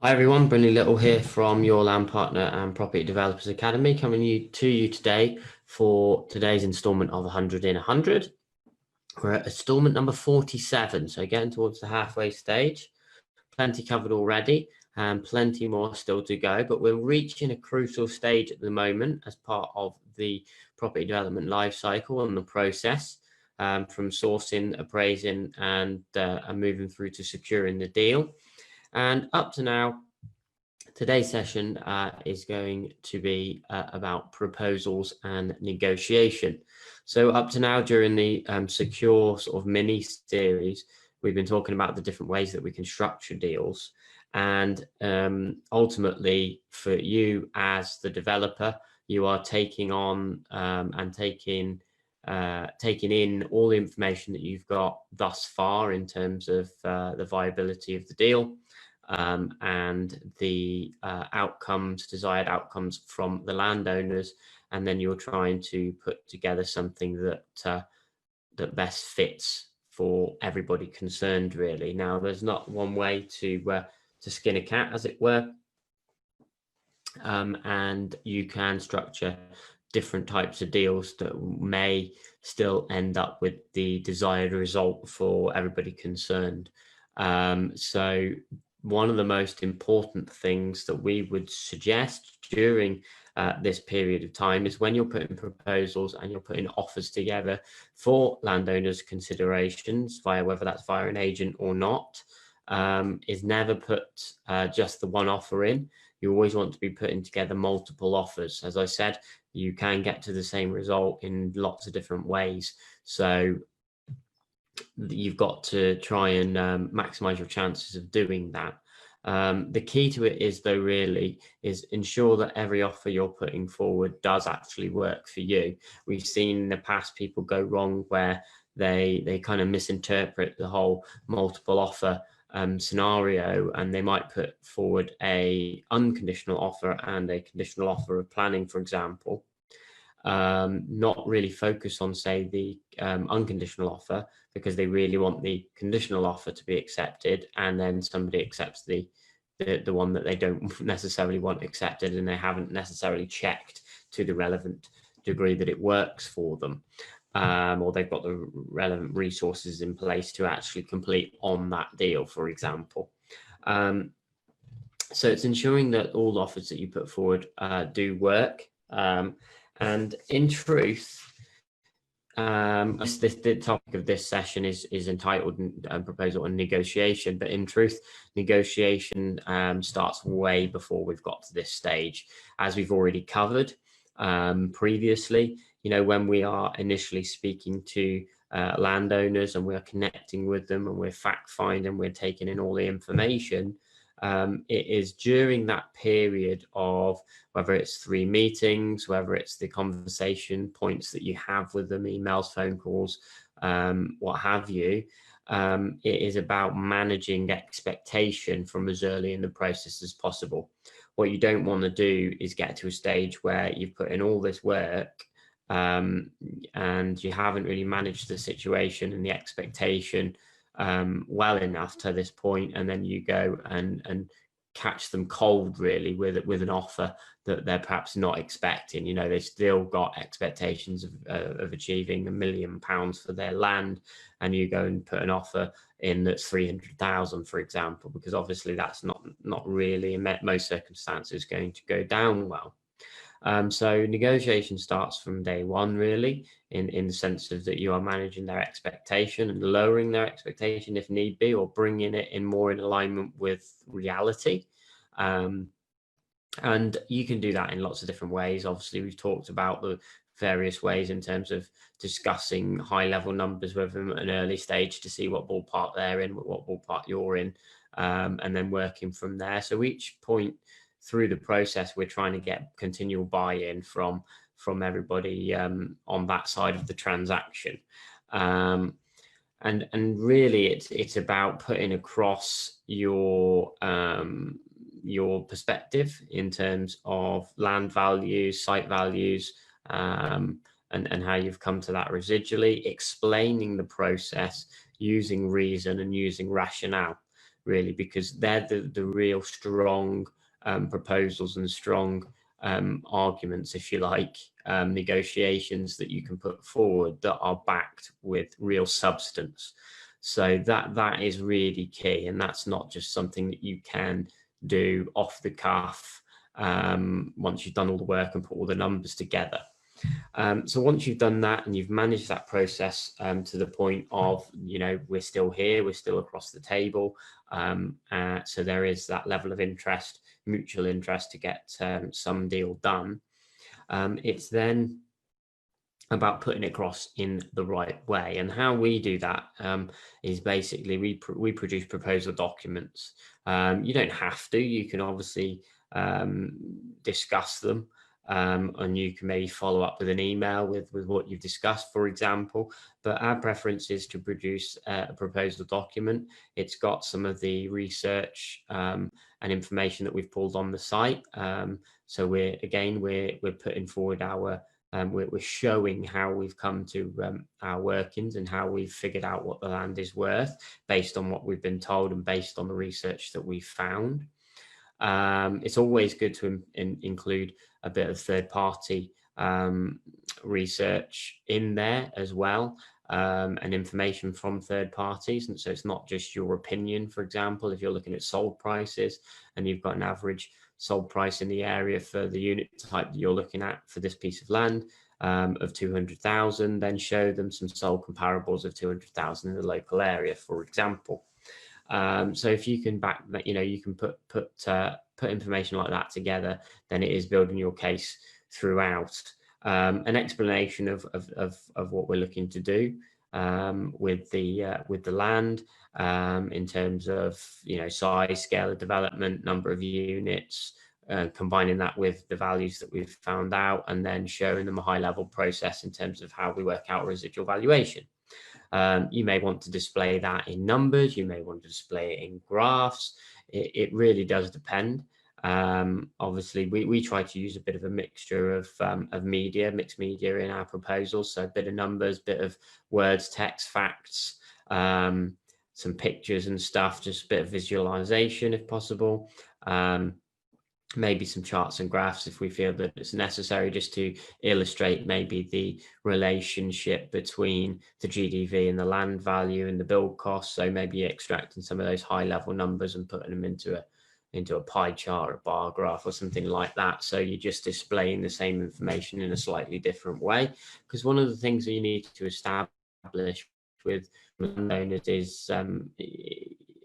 Hi everyone, Brinley Little here from your land partner and property developers academy, coming to you today for today's installment of 100 in 100. We're at installment number 47, so getting towards the halfway stage. Plenty covered already and plenty more still to go, but we're reaching a crucial stage at the moment as part of the property development life cycle and the process, from sourcing, appraising and moving through to securing the deal. And up to now, today's session is going to be about proposals and negotiation. So up to now, during the secure sort of mini series, we've been talking about the different ways that we can structure deals. And ultimately, for you as the developer, you are taking on and taking in all the information that you've got thus far in terms of the viability of the deal, and the desired outcomes from the landowners, and then you're trying to put together something that best fits for everybody concerned, really. Now, there's not one way to skin a cat, as it were, and you can structure different types of deals that may still end up with the desired result for everybody concerned. So one of the most important things that we would suggest during this period of time is when you're putting proposals and you're putting offers together for landowners' considerations, whether that's via an agent or not, is never put just the one offer in. You always want to be putting together multiple offers. As I said, you can get to the same result in lots of different ways. So you've got to try and maximize your chances of doing that. The key to it is, though, really is ensure that every offer you're putting forward does actually work for you. We've seen in the past people go wrong where they kind of misinterpret the whole multiple offer scenario, and they might put forward a unconditional offer and a conditional offer of planning, for example, not really focus on, say, the unconditional offer, because they really want the conditional offer to be accepted, and then somebody accepts the one that they don't necessarily want accepted, and they haven't necessarily checked to the relevant degree that it works for them, or they've got the relevant resources in place to actually complete on that deal, for example. So it's ensuring that all the offers that you put forward do work. And in truth, the topic of this session is entitled proposal and negotiation, but in truth, negotiation starts way before we've got to this stage, as we've already covered previously. You know, when we are initially speaking to landowners and we're connecting with them and we're fact finding, we're taking in all the information. It is during that period of, whether it's 3 meetings, whether it's the conversation points that you have with them, emails, phone calls, what have you, it is about managing expectation from as early in the process as possible. What you don't want to do is get to a stage where you've put in all this work and you haven't really managed the situation and the expectation well enough to this point, and then you go and catch them cold, really, with an offer that they're perhaps not expecting. You know, they've still got expectations of achieving £1 million for their land, and you go and put an offer in that's 300,000, for example, because obviously that's not really, in most circumstances, going to go down well. So negotiation starts from day one, really, in the sense of that you are managing their expectation and lowering their expectation if need be, or bringing it in more in alignment with reality. And you can do that in lots of different ways. Obviously, we've talked about the various ways in terms of discussing high level numbers with them at an early stage to see what ballpark they're in, what ballpark you're in, and then working from there. So each point through the process, we're trying to get continual buy-in from everybody on that side of the transaction. And really it's about putting across your perspective in terms of land values, site values, and how you've come to that residually, explaining the process using reason and using rationale. really, because they're the real strong proposals and strong arguments, if you like, negotiations that you can put forward that are backed with real substance. So that is really key, and that's not just something that you can do off the cuff once you've done all the work and put all the numbers together. So once you've done that and you've managed that process to the point of, we're still here, we're still across the table. So there is that level of interest, mutual interest to get some deal done. It's then about putting it across in the right way. And how we do that is basically we produce proposal documents. You don't have to, you can obviously discuss them. And you can maybe follow up with an email with what you've discussed, for example. But our preference is to produce a proposal document. It's got some of the research and information that we've pulled on the site. So we're putting forward our we're showing how we've come to our workings and how we've figured out what the land is worth based on what we've been told and based on the research that we've found. It's always good to include a bit of third-party research in there as well, and information from third parties. And so it's not just your opinion. For example, if you're looking at sold prices and you've got an average sold price in the area for the unit type that you're looking at for this piece of land of 200,000, then show them some sold comparables of 200,000 in the local area, for example. So if you can back that, you can put information like that together, then it is building your case throughout. An explanation of what we're looking to do with the land in terms of size, scale of development, number of units, combining that with the values that we've found out, and then showing them a high level process in terms of how we work out residual valuation. You may want to display that in numbers, you may want to display it in graphs. It really does depend. Obviously, we try to use a bit of a mixture of mixed media in our proposals. So a bit of numbers, bit of words, text, facts, some pictures and stuff, just a bit of visualization if possible. Maybe some charts and graphs if we feel that it's necessary, just to illustrate maybe the relationship between the GDV and the land value and the build cost. So maybe extracting some of those high level numbers and putting them into a pie chart or a bar graph or something like that. So you're just displaying the same information in a slightly different way. Because one of the things that you need to establish with landowners is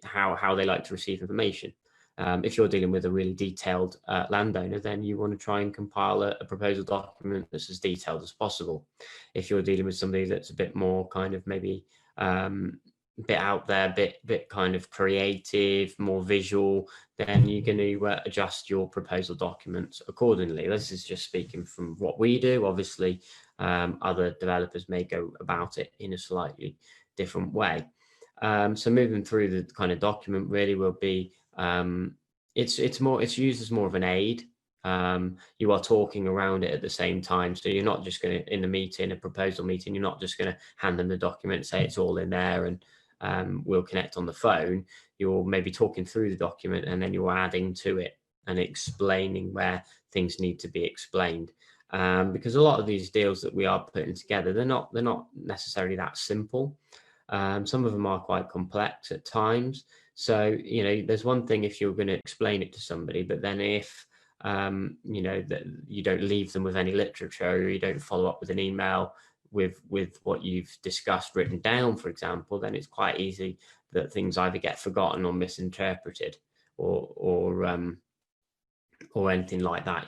how they like to receive information. If you're dealing with a really detailed landowner, then you want to try and compile a proposal document that's as detailed as possible. If you're dealing with somebody that's a bit more kind of maybe a bit out there, bit kind of creative, more visual, then you're going to adjust your proposal documents accordingly. This is just speaking from what we do. Obviously, other developers may go about it in a slightly different way. So moving through the kind of document really will be it's used as more of an aid. You are talking around it at the same time, so you're not just going to, in a proposal meeting, you're not just going to hand them the document and say it's all in there and we'll connect on the phone. You're maybe talking through the document and then you're adding to it and explaining where things need to be explained. Because a lot of these deals that we are putting together, they're not necessarily that simple. Some of them are quite complex at times. So, there's one thing if you're going to explain it to somebody, but then if, that you don't leave them with any literature, or you don't follow up with an email with what you've discussed written down, for example, then it's quite easy that things either get forgotten or misinterpreted or anything like that,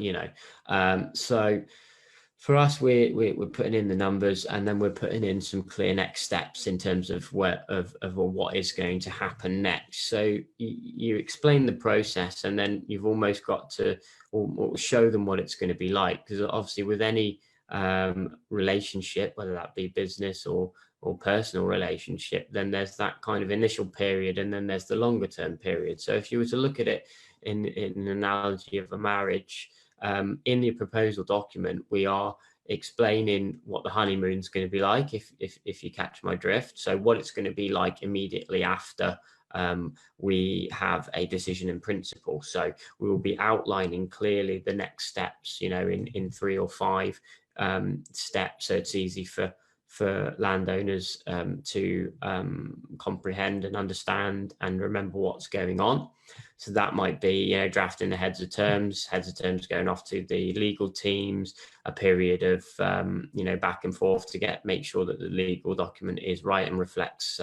So for us, we're putting in the numbers, and then we're putting in some clear next steps in terms of what is going to happen next. So you explain the process, and then you've almost got to or show them what it's going to be like. Because obviously, with any relationship, whether that be business or personal relationship, then there's that kind of initial period, and then there's the longer term period. So if you were to look at it in an analogy of a marriage, in the proposal document, we are explaining what the honeymoon is going to be like, if you catch my drift. So what it's going to be like immediately after we have a decision in principle. So we will be outlining clearly the next steps, in 3 or 5 steps, so it's easy for landowners to comprehend and understand and remember what's going on. So that might be, drafting the heads of terms going off to the legal teams, a period of, back and forth to make sure that the legal document is right and reflects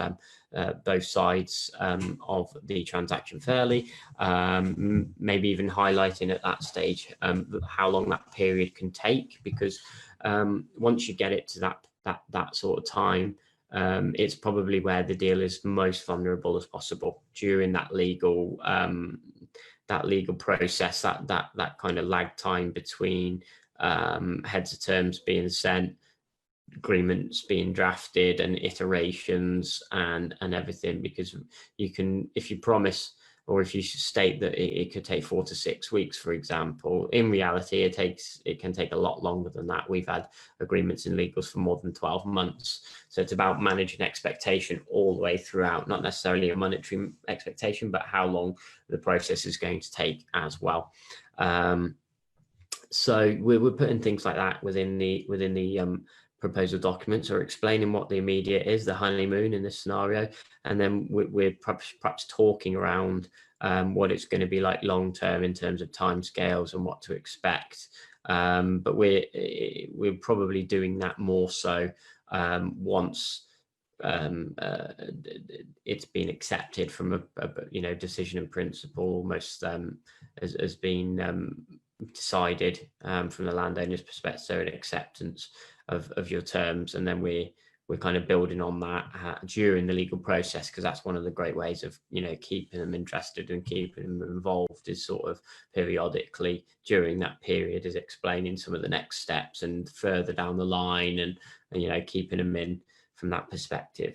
both sides of the transaction fairly. Maybe even highlighting at that stage how long that period can take, because once you get it to that sort of time, it's probably where the deal is most vulnerable as possible during that legal process, that kind of lag time between heads of terms being sent, agreements being drafted, and iterations and everything. Because you can, if you promise or if you state that it could take 4 to 6 weeks, for example, in reality it can take a lot longer than that. We've had agreements in legals for more than 12 months. So it's about managing expectation all the way throughout, not necessarily a monetary expectation, but how long the process is going to take as well. So we're putting things like that within the proposal documents, or explaining what the immediate is, the honeymoon in this scenario, and then we're perhaps talking around what it's going to be like long term in terms of timescales and what to expect. But we're probably doing that more so once it's been accepted from a decision in principle, almost has been decided from the landowner's perspective, so an acceptance of your terms, and then we're kind of building on that during the legal process, because that's one of the great ways of keeping them interested and keeping them involved, is sort of periodically during that period is explaining some of the next steps and further down the line, and keeping them in from that perspective.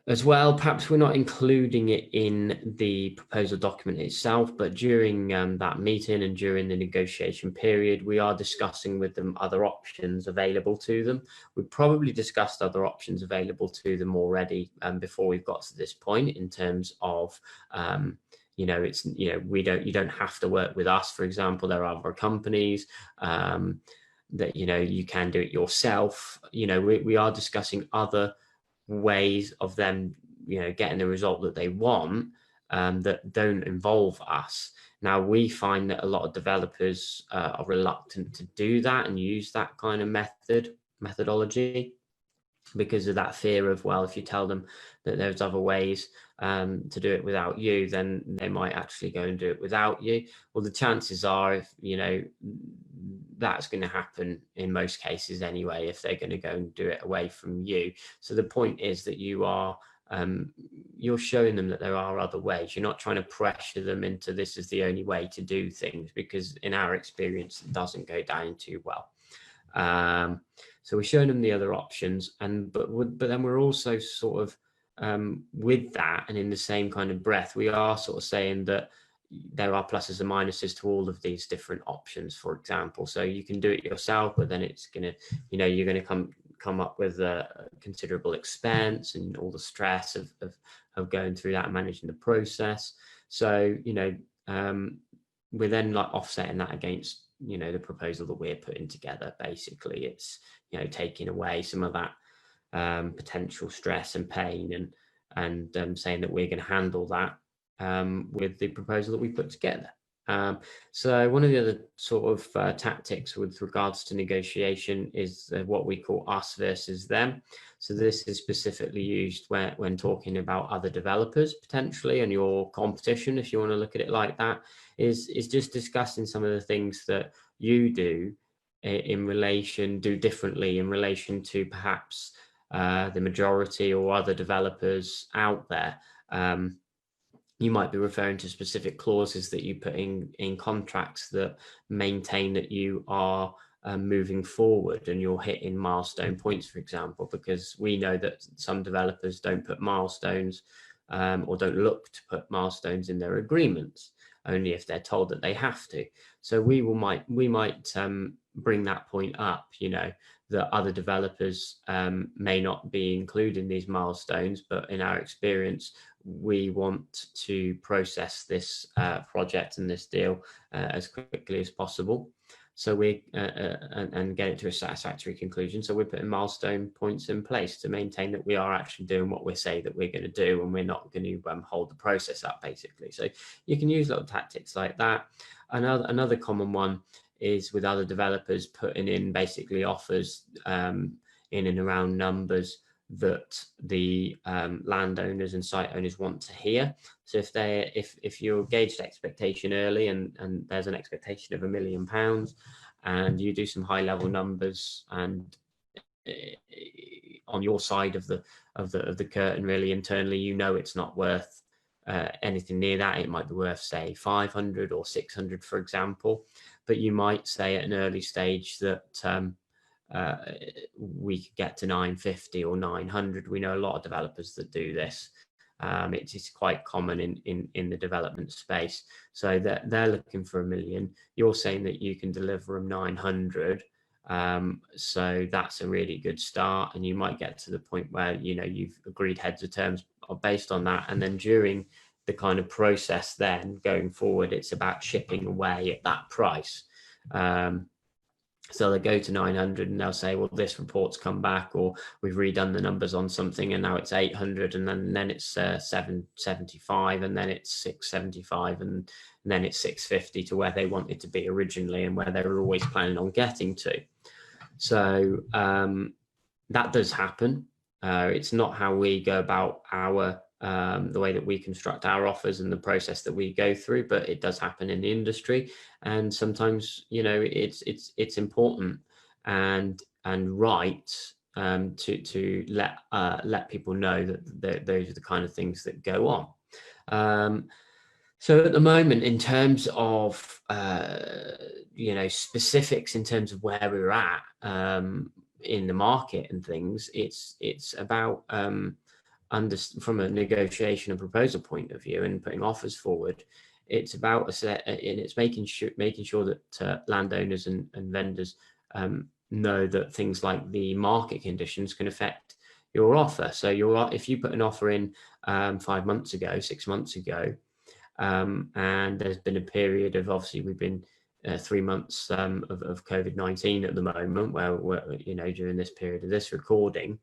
As well, perhaps we're not including it in the proposal document itself, but during that meeting and during the negotiation period, we are discussing with them other options available to them. We've probably discussed other options available to them already before we've got to this point, in terms of you don't have to work with us. For example, there are other companies that you can do it yourself. We are discussing other ways of them getting the result that they want that don't involve us. Now, we find that a lot of developers are reluctant to do that and use that kind of methodology, because of that fear of, well, if you tell them that there's other ways to do it without you, then they might actually go and do it without you. Well, the chances are, if that's going to happen in most cases anyway, if they're going to go and do it away from you. So the point is that you're showing them that there are other ways. You're not trying to pressure them into this is the only way to do things, because in our experience, it doesn't go down too well. So we're showing them the other options, but then we're also sort of with that, and in the same kind of breath, we are sort of saying that there are pluses and minuses to all of these different options, for example. So you can do it yourself, but then it's gonna, you're gonna come up with a considerable expense and all the stress of going through that and managing the process. So we're then like offsetting that against the proposal that we're putting together. Basically, it's taking away some of that potential stress and pain, and saying that we're going to handle that with the proposal that we put together. So one of the other sort of tactics with regards to negotiation is what we call us versus them. So this is specifically used when talking about other developers potentially, and your competition, if you want to look at it like that, is just discussing some of the things that you do differently in relation to perhaps the majority or other developers out there. You might be referring to specific clauses that you put in contracts that maintain that you are moving forward and you're hitting milestone points, for example, because we know that some developers don't put milestones or don't look to put milestones in their agreements, only if they're told that they have to. So we might bring that point up, that other developers may not be including these milestones, but in our experience, we want to process this project and this deal as quickly as possible. So we and get it to a satisfactory conclusion. So we're putting milestone points in place to maintain that we are actually doing what we say that we're going to do, and we're not going to hold the process up, basically. So you can use little tactics like that. Another common one is with other developers putting in basically offers in and around numbers that the landowners and site owners want to hear. So if you're gauged expectation early and there's an expectation of £1 million, and you do some high level numbers and on your side of the curtain, really internally, you know it's not worth anything near that. It might be worth, say, 500 or 600, for example, but you might say at an early stage that we could get to 950 or 900. We know a lot of developers that do this. It's quite common in the development space. So they're looking for £1 million. You're saying that you can deliver them 900. So that's a really good start, and you might get to the point where you've agreed heads of terms based on that, and then during the kind of process then going forward, it's about chipping away at that price. So they go to 900 and they'll say, well, this report's come back, or we've redone the numbers on something and now it's 800, and then it's 775, and then it's 675, and then it's 650 to where they wanted to be originally and where they were always planning on getting to. So that does happen. It's not how we go about the way that we construct our offers and the process that we go through, but it does happen in the industry. And sometimes, it's important and right to let people know that those are the kind of things that go on. So at the moment, in terms of specifics, in terms of where we're at in the market and things, it's about from a negotiation and proposal point of view and putting offers forward. It's about it's making sure that landowners and vendors know that things like the market conditions can affect your offer. So if you put an offer in 5 months ago, 6 months ago, and there's been a period of, obviously we've been 3 months of COVID-19 at the moment, where we're, during this period of this recording,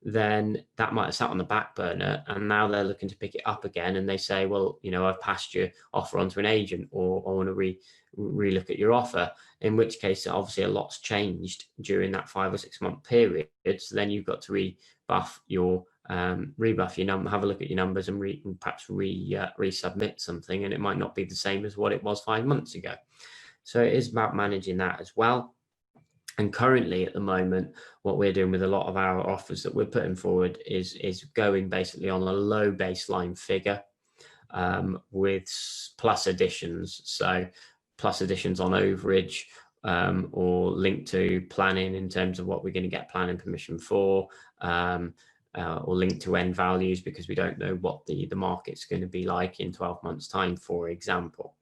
then that might have sat on the back burner, and now they're looking to pick it up again, and they say, well, I've passed your offer on to an agent, or I want to re-look at your offer, in which case obviously a lot's changed during that 5 or 6 month period. So then you've got to rebuff your number, have a look at your numbers, and perhaps resubmit something, and it might not be the same as what it was 5 months ago. So it is about managing that as well. And currently, at the moment, what we're doing with a lot of our offers that we're putting forward is going basically on a low baseline figure with plus additions. So plus additions on overage, or linked to planning in terms of what we're going to get planning permission for, or linked to end values, because we don't know what the market's going to be like in 12 months' time, for example.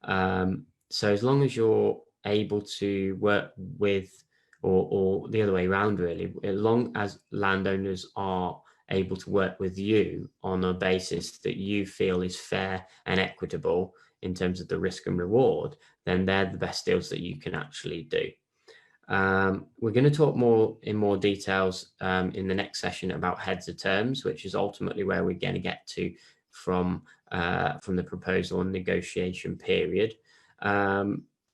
So as long as you're able to work with, or the other way around, really, as long as landowners are able to work with you on a basis that you feel is fair and equitable in terms of the risk and reward, then they're the best deals that you can actually do. We're going to talk in more details in the next session about heads of terms, which is ultimately where we're going to get to from the proposal and negotiation period.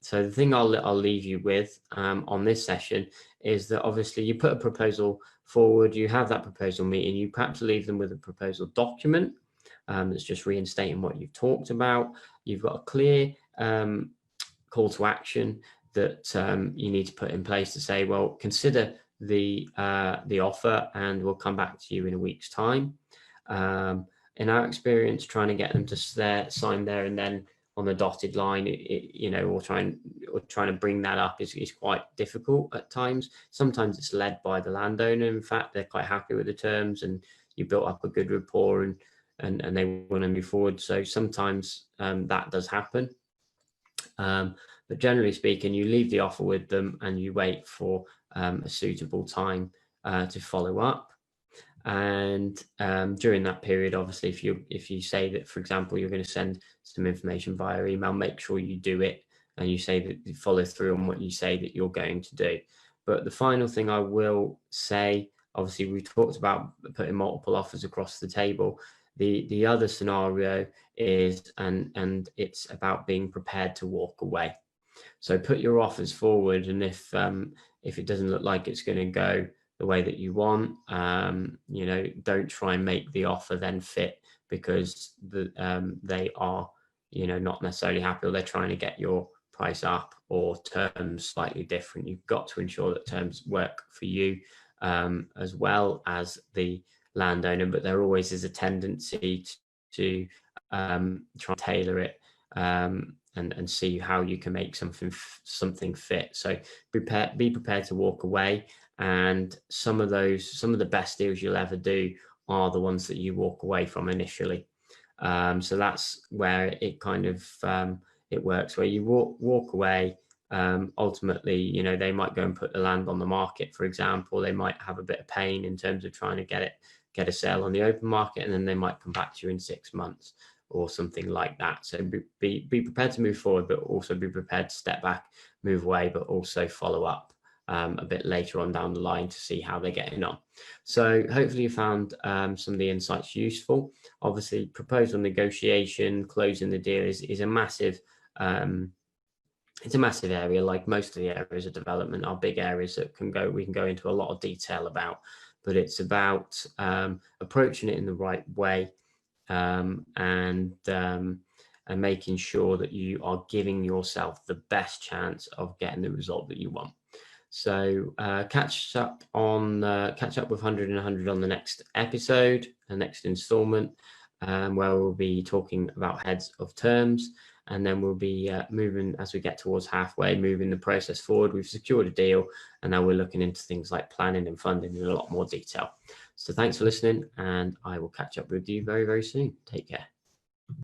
So the thing I'll leave you with on this session is that obviously you put a proposal forward, you have that proposal meeting, you perhaps leave them with a proposal document that's just reinstating what you've talked about. You've got a clear call to action that you need to put in place to say, well, consider the offer and we'll come back to you in a week's time. In our experience, trying to get them to sign there and then on the dotted line, or trying to bring that up is quite difficult at times. Sometimes it's led by the landowner. In fact, they're quite happy with the terms and you built up a good rapport and they want to move forward. So sometimes that does happen. But generally speaking, you leave the offer with them and you wait for a suitable time to follow up. And during that period, obviously, if you say that, for example, you're going to send some information via email, make sure you do it, and you say that you follow through on what you say that you're going to do. But the final thing I will say, obviously, we talked about putting multiple offers across the table. The other scenario is, and it's about being prepared to walk away. So put your offers forward, and if it doesn't look like it's going to go the way that you want, don't try and make the offer then fit, because they are, not necessarily happy, or they're trying to get your price up or terms slightly different. You've got to ensure that terms work for you as well as the landowner, but there always is a tendency to try and tailor it and see how you can make something fit. So be prepared to walk away. And some of the best deals you'll ever do are the ones that you walk away from initially. So that's where it kind of it works, where you walk away. Ultimately, they might go and put the land on the market, for example. They might have a bit of pain in terms of trying to get a sale on the open market, and then they might come back to you in 6 months or something like that. So be prepared to move forward, but also be prepared to step back, move away, but also follow up a bit later on down the line to see how they're getting on. So hopefully you found some of the insights useful. Obviously, proposal negotiation, closing the deal is a massive it's a massive area. Like most of the areas of development are big areas that we can go into a lot of detail about, but it's about approaching it in the right way, and making sure that you are giving yourself the best chance of getting the result that you want. So catch up with 100 and 100 on the next episode, the next installment, where we'll be talking about heads of terms. And then we'll be moving, as we get towards halfway, moving the process forward. We've secured a deal, and now we're looking into things like planning and funding in a lot more detail. So thanks for listening, and I will catch up with you very, very soon. Take care.